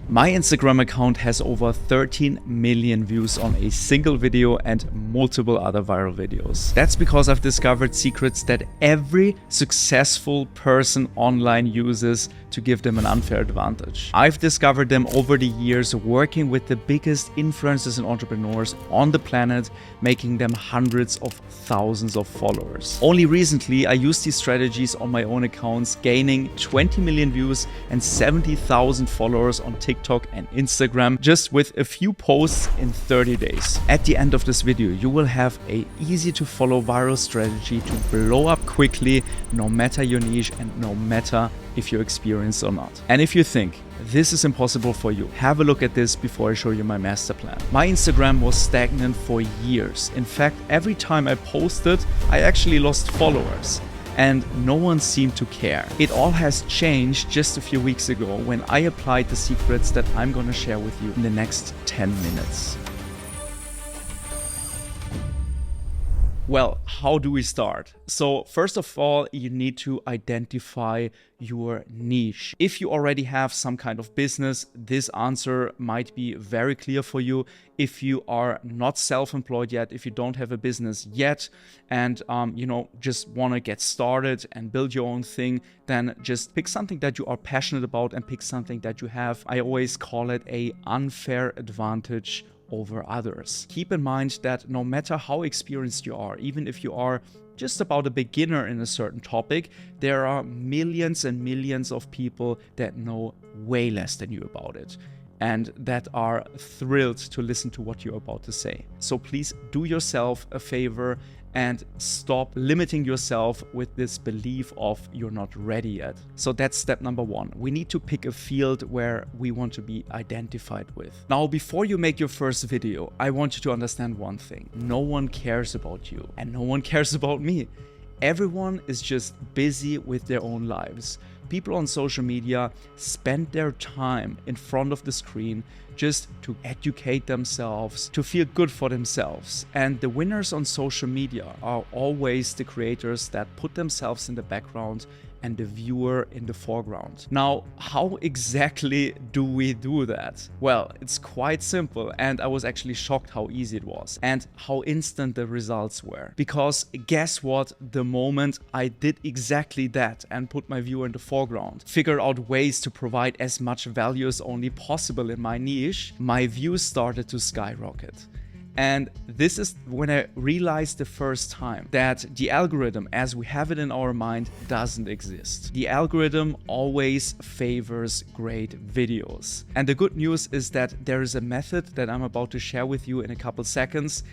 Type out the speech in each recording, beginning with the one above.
My Instagram account has over 13 million views on a single video and multiple other viral videos. That's because I've discovered secrets that every successful person online uses to give them an unfair advantage. I've discovered them over the years working with the biggest influencers and entrepreneurs on the planet, making them hundreds of thousands of followers. Only recently, I used these strategies on my own accounts, gaining 20 million views and 70,000 followers on TikTok and Instagram just with a few posts in 30 days. At the end of this video, you will have a easy to follow viral strategy to blow up quickly, no matter your niche and no matter if you're experienced or not. And if you think this is impossible for you, have a look at this before I show you my master plan. My Instagram was stagnant for years. In fact, every time I posted, I actually lost followers, and no one seemed to care. It all has changed just a few weeks ago when I applied the secrets that I'm gonna share with you in the next 10 minutes. Well, how do we start? So first of all, you need to identify your niche. If you already have some kind of business, this answer might be very clear for you. If you are not self-employed yet, if you don't have a business yet, and just want to get started and build your own thing, then just pick something that you are passionate about and pick something that you have. I always call it an unfair advantage over others. Keep in mind that no matter how experienced you are, even if you are just about a beginner in a certain topic, there are millions and millions of people that know way less than you about it and that are thrilled to listen to what you're about to say. So please do yourself a favor and stop limiting yourself with this belief of you're not ready yet. So that's step number one. We need to pick a field where we want to be identified with. Now, before you make your first video, I want you to understand one thing. No one cares about you and no one cares about me. Everyone is just busy with their own lives. People on social media spend their time in front of the screen just to educate themselves, to feel good for themselves. And the winners on social media are always the creators that put themselves in the background and the viewer in the foreground. Now, how exactly do we do that? Well, it's quite simple, and I was actually shocked how easy it was and how instant the results were. Because guess what? The moment I did exactly that and put my viewer in the foreground, figured out ways to provide as much value as only possible in my niche, my views started to skyrocket. And this is when I realized the first time that the algorithm, as we have it in our mind, doesn't exist. The algorithm always favors great videos. And the good news is that there is a method that I'm about to share with you in a couple seconds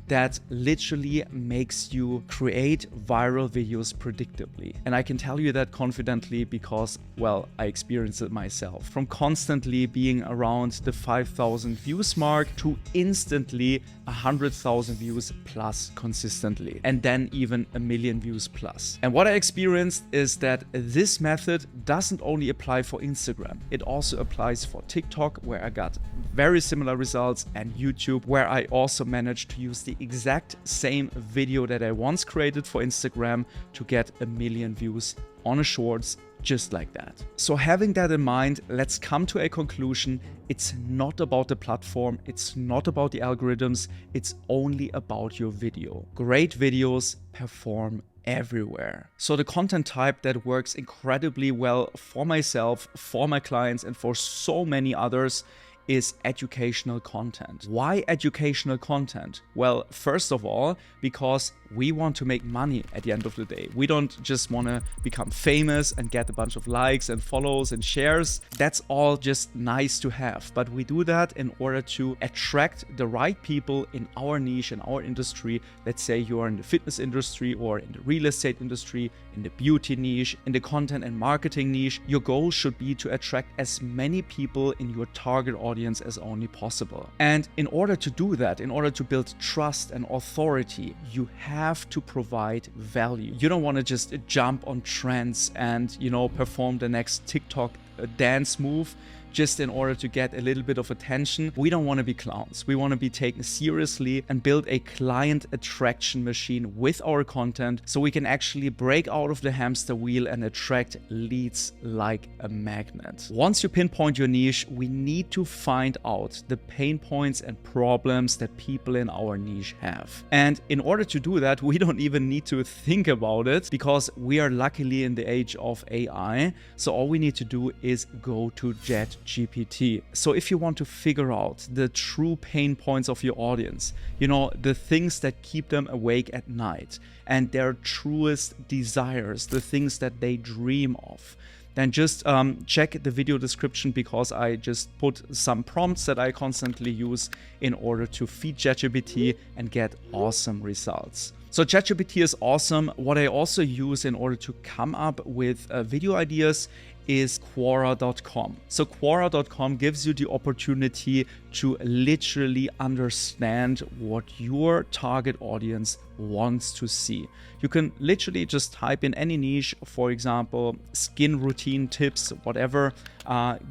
that literally makes you create viral videos predictably. And I can tell you that confidently because, well, I experienced it myself. From constantly being around the 5,000 views mark to instantly 100,000 views plus consistently, and then even 1 million views plus. And what I experienced is that this method doesn't only apply for Instagram, it also applies for TikTok, where I got very similar results, and YouTube, where I also managed to use the exact same video that I once created for Instagram to get 1 million views on a shorts, just like that. So having that in mind, let's come to a conclusion. It's not about the platform, it's not about the algorithms, it's only about your video. Great videos perform everywhere. So the content type that works incredibly well for myself, for my clients, and for so many others is educational content. Why educational content? Well, first of all, because we want to make money at the end of the day. We don't just want to become famous and get a bunch of likes and follows and shares. That's all just nice to have. But we do that in order to attract the right people in our niche, in our industry. Let's say you are in the fitness industry or in the real estate industry, in the beauty niche, in the content and marketing niche. Your goal should be to attract as many people in your target audience as only possible. And in order to do that, in order to build trust and authority, you have to provide value. You don't want to just jump on trends and, perform the next TikTok dance move just in order to get a little bit of attention. We don't want to be clowns. We want to be taken seriously and build a client attraction machine with our content so we can actually break out of the hamster wheel and attract leads like a magnet. Once you pinpoint your niche, we need to find out the pain points and problems that people in our niche have. And in order to do that, we don't even need to think about it because we are luckily in the age of AI. So all we need to do is go to Chat GPT. So if you want to figure out the true pain points of your audience, you know, the things that keep them awake at night and their truest desires, the things that they dream of, then just check the video description because I just put some prompts that I constantly use in order to feed ChatGPT and get awesome results. So ChatGPT is awesome. What I also use in order to come up with video ideas is Quora.com. So Quora.com gives you the opportunity to literally understand what your target audience wants to see. You can literally just type in any niche, for example, skin routine tips, whatever,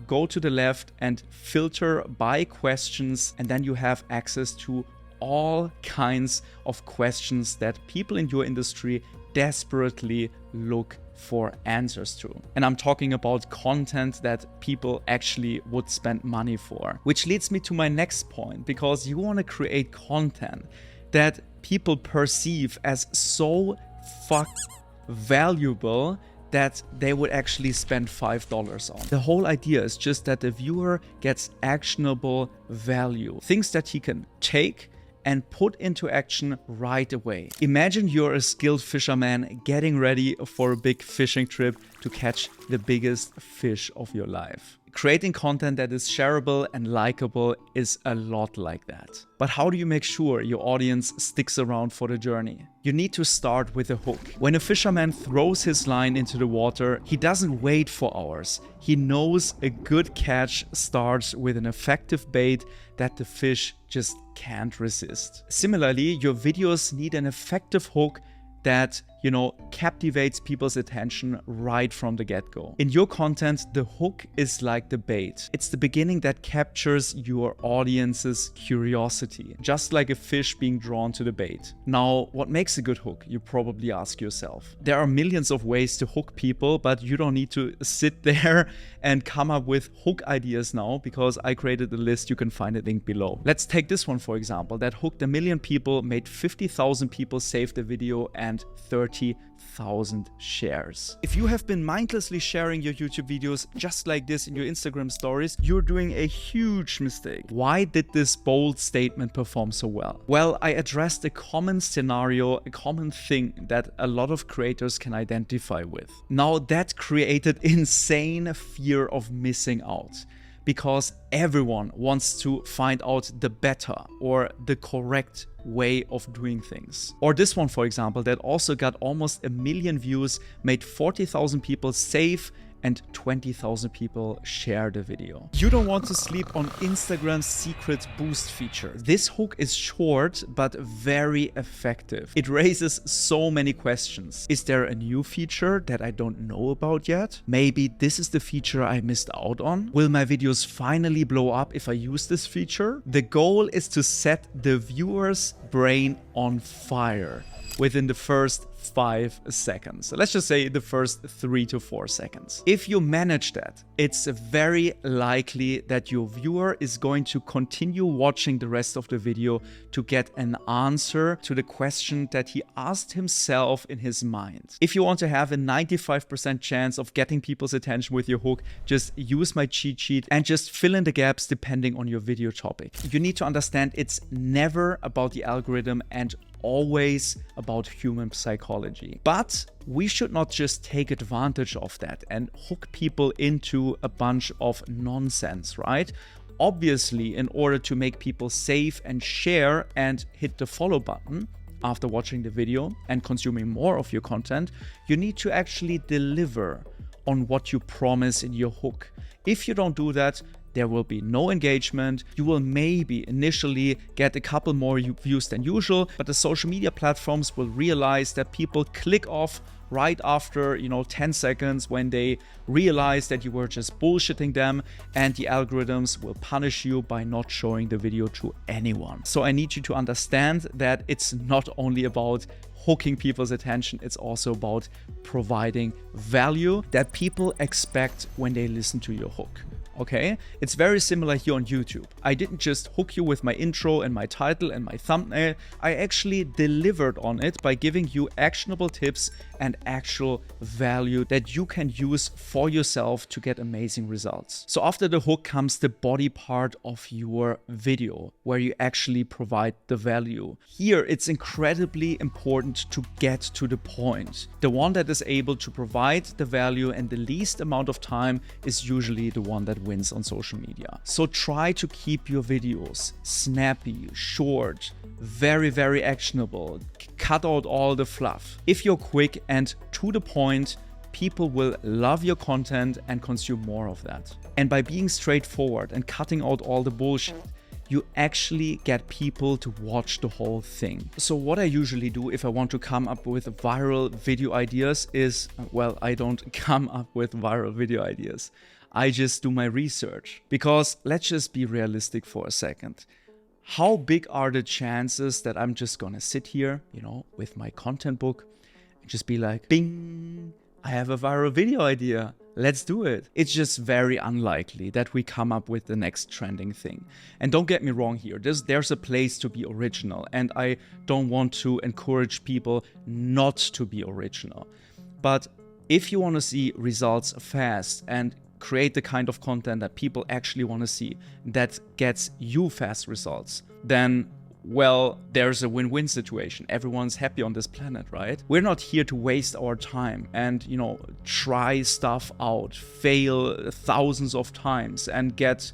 go to the left and filter by questions, and then you have access to all kinds of questions that people in your industry desperately look for answers to. And I'm talking about content that people actually would spend money for. Which leads me to my next point, because you want to create content that people perceive as so valuable that they would actually spend $5 on. The whole idea is just that the viewer gets actionable value, things that he can take and put into action right away. Imagine you're a skilled fisherman getting ready for a big fishing trip to catch the biggest fish of your life. Creating content that is shareable and likable is a lot like that. But how do you make sure your audience sticks around for the journey? You need to start with a hook. When a fisherman throws his line into the water, he doesn't wait for hours. He knows a good catch starts with an effective bait that the fish just can't resist. Similarly, your videos need an effective hook that, you know, captivates people's attention right from the get-go. In your content, the hook is like the bait. It's the beginning that captures your audience's curiosity, just like a fish being drawn to the bait. Now, what makes a good hook? You probably ask yourself. There are millions of ways to hook people, but you don't need to sit there and come up with hook ideas now, because I created a list. You can find a link below. Let's take this one, for example, that hooked 1 million people, made 50,000 people save the video, and 30,000 shares. If you have been mindlessly sharing your YouTube videos just like this in your Instagram stories, you're doing a huge mistake. Why did this bold statement perform so well? Well, I addressed a common scenario, a common thing that a lot of creators can identify with. Now, that created insane fear of missing out, because everyone wants to find out the better or the correct way of doing things. Or this one, for example, that also got almost 1 million views, made 40,000 people save, and 20,000 people share the video. You don't want to sleep on Instagram's secret boost feature. This hook is short but very effective. It raises so many questions. Is there a new feature that I don't know about yet? Maybe this is the feature I missed out on? Will my videos finally blow up if I use this feature? The goal is to set the viewer's brain on fire within the first 5 seconds. So let's just say the first 3 to 4 seconds. If you manage that, it's very likely that your viewer is going to continue watching the rest of the video to get an answer to the question that he asked himself in his mind. If you want to have a 95% chance of getting people's attention with your hook, just use my cheat sheet and just fill in the gaps depending on your video topic. You need to understand it's never about the algorithm and always about human psychology. But we should not just take advantage of that and hook people into a bunch of nonsense, right? Obviously, in order to make people save and share and hit the follow button after watching the video and consuming more of your content, you need to actually deliver on what you promise in your hook. If you don't do that, there will be no engagement. You will maybe initially get a couple more views than usual, but the social media platforms will realize that people click off right after, 10 seconds when they realize that you were just bullshitting them, and the algorithms will punish you by not showing the video to anyone. So I need you to understand that it's not only about hooking people's attention, it's also about providing value that people expect when they listen to your hook. Okay, it's very similar here on YouTube. I didn't just hook you with my intro and my title and my thumbnail. I actually delivered on it by giving you actionable tips and actual value that you can use for yourself to get amazing results. So after the hook comes the body part of your video, where you actually provide the value. Here, it's incredibly important to get to the point. The one that is able to provide the value in the least amount of time is usually the one that wins on social media. So try to keep your videos snappy, short, very, very actionable. Cut out all the fluff. If you're quick and to the point, people will love your content and consume more of that. And by being straightforward and cutting out all the bullshit, you actually get people to watch the whole thing. So what I usually do if I want to come up with viral video ideas is, well, I don't come up with viral video ideas. I just do my research. Because let's just be realistic for a second. How big are the chances that I'm just gonna sit here, with my content book and just be like, bing, I have a viral video idea. Let's do it. It's just very unlikely that we come up with the next trending thing. And don't get me wrong here. There's a place to be original, and I don't want to encourage people not to be original. But if you want to see results fast and create the kind of content that people actually want to see, that gets you fast results, then, well, there's a win-win situation. Everyone's happy on this planet, right? We're not here to waste our time and, try stuff out, fail thousands of times and get,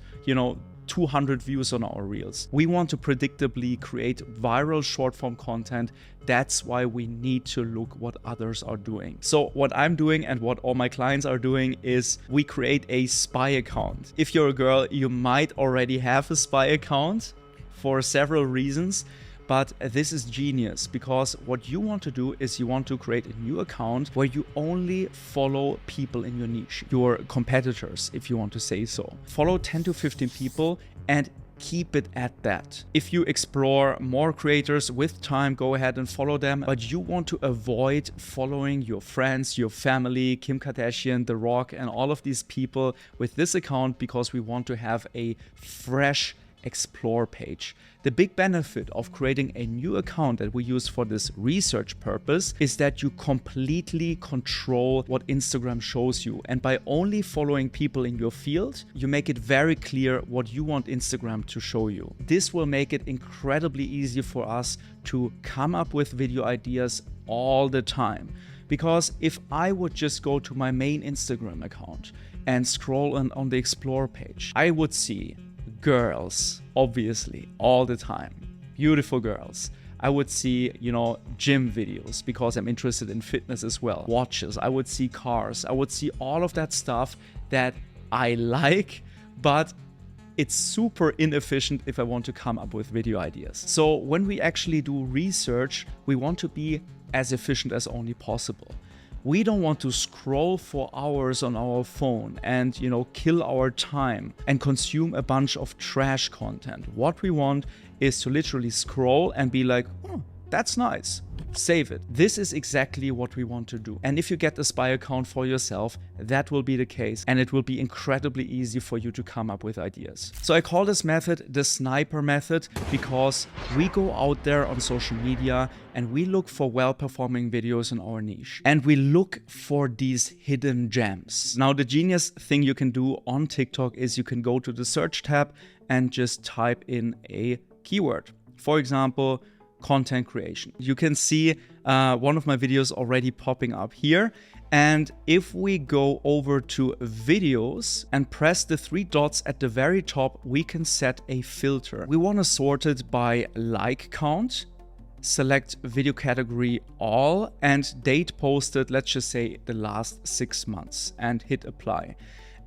200 views on our reels. We want to predictably create viral short-form content. That's why we need to look what others are doing. So what I'm doing and what all my clients are doing is we create a spy account. If you're a girl, you might already have a spy account for several reasons, but this is genius, because what you want to do is you want to create a new account where you only follow people in your niche, your competitors, if you want to say so. Follow 10 to 15 people and keep it at that. If you explore more creators with time, go ahead and follow them, but you want to avoid following your friends, your family, Kim Kardashian, The Rock, and all of these people with this account, because we want to have a fresh explore page. The big benefit of creating a new account that we use for this research purpose is that you completely control what Instagram shows you. And by only following people in your field, you make it very clear what you want Instagram to show you. This will make it incredibly easy for us to come up with video ideas all the time. Because if I would just go to my main Instagram account and scroll on the explore page, I would see girls, obviously, all the time. Beautiful girls. I would see, gym videos because I'm interested in fitness as well. Watches. I would see cars. I would see all of that stuff that I like, but it's super inefficient if I want to come up with video ideas. So when we actually do research, we want to be as efficient as only possible. We don't want to scroll for hours on our phone and, kill our time and consume a bunch of trash content. What we want is to literally scroll and be like, oh, that's nice. Save it. This is exactly what we want to do. And if you get a spy account for yourself, that will be the case, and it will be incredibly easy for you to come up with ideas. So I call this method the sniper method, because we go out there on social media and we look for well-performing videos in our niche. And we look for these hidden gems. Now, the genius thing you can do on TikTok is you can go to the search tab and just type in a keyword. For example, content creation. You can see one of my videos already popping up here. And if we go over to videos and press the three dots at the very top, we can set a filter. We want to sort it by like count, select video category all, and date posted, let's just say the last 6 months, and hit apply.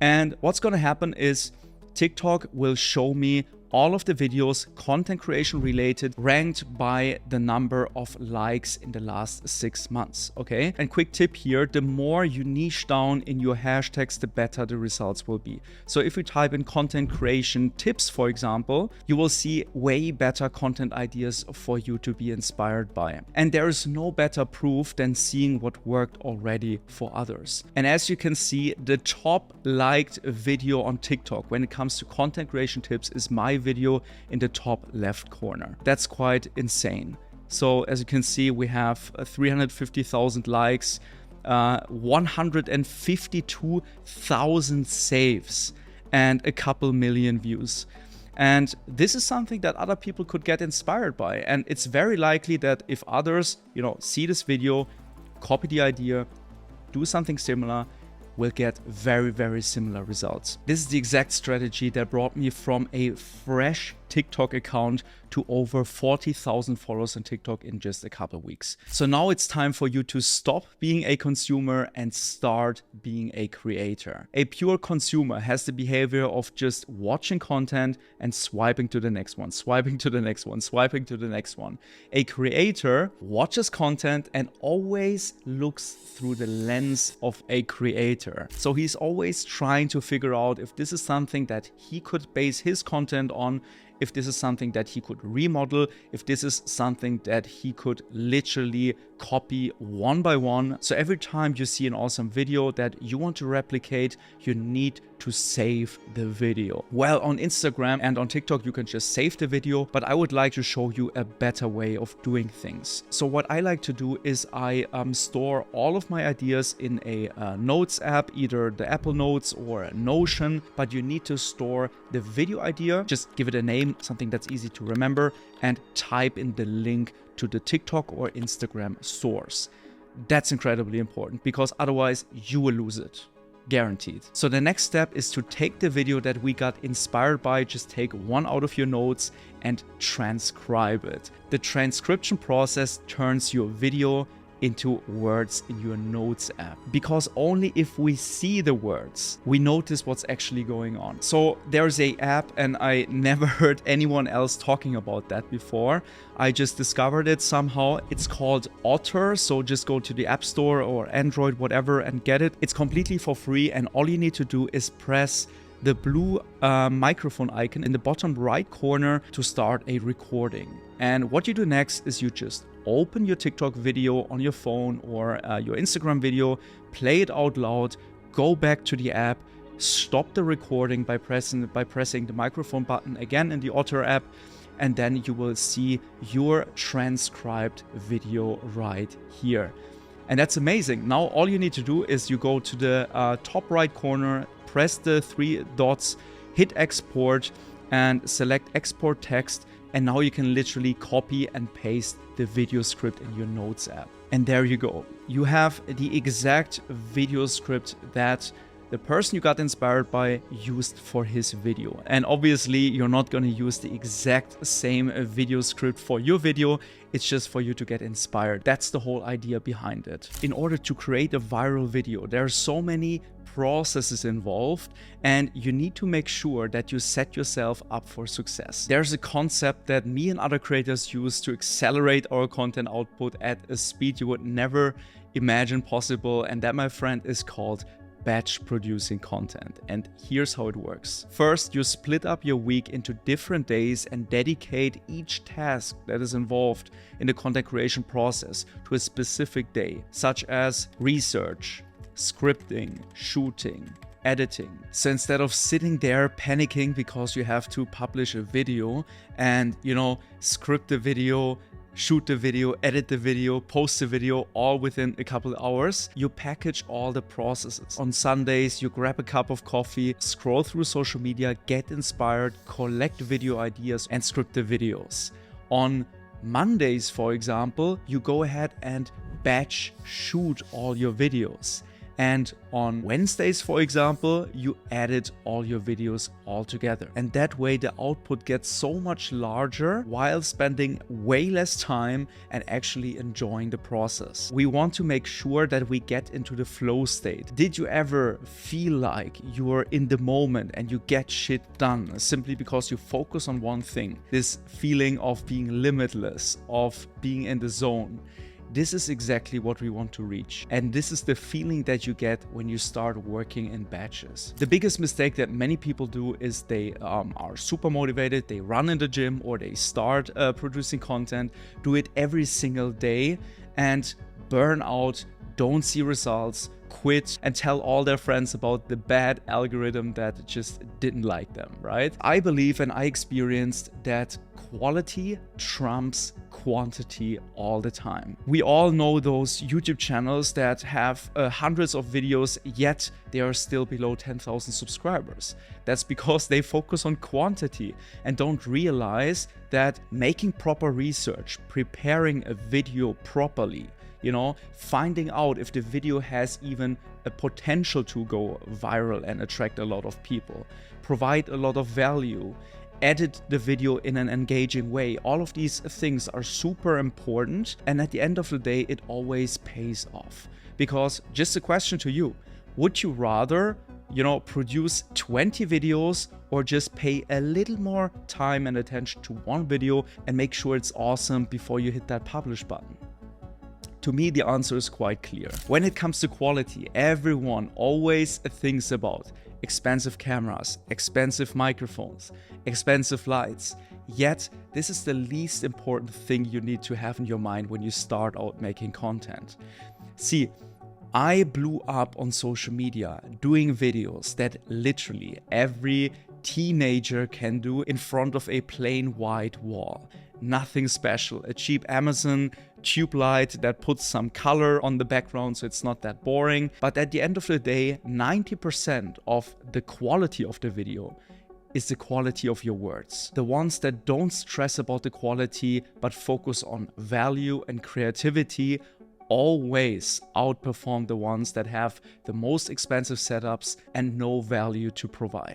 And what's going to happen is TikTok will show me all of the videos, content creation related, ranked by the number of likes in the last 6 months, okay? And quick tip here, the more you niche down in your hashtags, the better the results will be. So if we type in content creation tips, for example, you will see way better content ideas for you to be inspired by. And there is no better proof than seeing what worked already for others. And as you can see, the top liked video on TikTok when it comes to content creation tips is my video in the top left corner. That's quite insane. So as you can see, we have 350,000 likes, 152,000 saves, and a couple million views. And this is something that other people could get inspired by. And it's very likely that if others, see this video, copy the idea, do something similar, will get very, very similar results. This is the exact strategy that brought me from a fresh TikTok account to over 40,000 followers on TikTok in just a couple of weeks. So now it's time for you to stop being a consumer and start being a creator. A pure consumer has the behavior of just watching content and swiping to the next one, swiping to the next one, swiping to the next one. A creator watches content and always looks through the lens of a creator. So he's always trying to figure out if this is something that he could base his content on, if this is something that he could remodel, if this is something that he could literally copy one by one. So every time you see an awesome video that you want to replicate, you need to save the video. Well, on Instagram and on TikTok, you can just save the video, but I would like to show you a better way of doing things. So what I like to do is I store all of my ideas in a notes app, either the Apple Notes or Notion, but you need to store the video idea, just give it a name, something that's easy to remember, and type in the link to the TikTok or Instagram source. That's incredibly important because otherwise you will lose it. Guaranteed. So the next step is to take the video that we got inspired by, just take one out of your notes and transcribe it. The transcription process turns your video into words in your notes app, because only if we see the words we notice what's actually going on. So there's a app, and I never heard anyone else talking about that before. I just discovered it somehow. It's called Otter. So just go to the App Store or Android, whatever, and get it. It's completely for free, and all you need to do is press the blue microphone icon in the bottom right corner to start a recording. And what you do next is you just open your TikTok video on your phone or your Instagram video, play it out loud, go back to the app, stop the recording by pressing the microphone button again in the Otter app, and then you will see your transcribed video right here. And that's amazing. Now all you need to do is you go to the top right corner, press the 3 dots, hit export, and select export text. And now you can literally copy and paste the video script in your notes app. And there you go. You have the exact video script that the person you got inspired by used for his video. And obviously you're not going to use the exact same video script for your video. It's just for you to get inspired. That's the whole idea behind it. In order to create a viral video, there are so many processes involved, and you need to make sure that you set yourself up for success. There's a concept that me and other creators use to accelerate our content output at a speed you would never imagine possible, and that, my friend, is called batch producing content. And here's how it works. First, you split up your week into different days and dedicate each task that is involved in the content creation process to a specific day, such as research, scripting, shooting, editing. So instead of sitting there panicking because you have to publish a video and, script the video, shoot the video, edit the video, post the video all within a couple of hours, you package all the processes. On Sundays, you grab a cup of coffee, scroll through social media, get inspired, collect video ideas, and script the videos. On Mondays, for example, you go ahead and batch shoot all your videos. And on Wednesdays, for example, you edit all your videos all together. And that way the output gets so much larger while spending way less time and actually enjoying the process. We want to make sure that we get into the flow state. Did you ever feel like you're in the moment and you get shit done simply because you focus on one thing? This feeling of being limitless, of being in the zone. This is exactly what we want to reach. And this is the feeling that you get when you start working in batches. The biggest mistake that many people do is they are super motivated, they run in the gym or they start producing content, do it every single day and burn out, don't see results, quit, and tell all their friends about the bad algorithm that just didn't like them, right? I believe and I experienced that quality trumps quantity all the time. We all know those YouTube channels that have hundreds of videos, yet they are still below 10,000 subscribers. That's because they focus on quantity and don't realize that making proper research, preparing a video properly, finding out if the video has even a potential to go viral and attract a lot of people, provide a lot of value, edit the video in an engaging way. All of these things are super important, and at the end of the day, it always pays off. Because just a question to you, would you rather, produce 20 videos or just pay a little more time and attention to one video and make sure it's awesome before you hit that publish button? To me, the answer is quite clear. When it comes to quality, everyone always thinks about expensive cameras, expensive microphones, expensive lights. Yet, this is the least important thing you need to have in your mind when you start out making content. See, I blew up on social media doing videos that literally every teenager can do in front of a plain white wall. Nothing special, a cheap Amazon tube light that puts some color on the background so it's not that boring. But at the end of the day, 90% of the quality of the video is the quality of your words. The ones that don't stress about the quality but focus on value and creativity always outperform the ones that have the most expensive setups and no value to provide.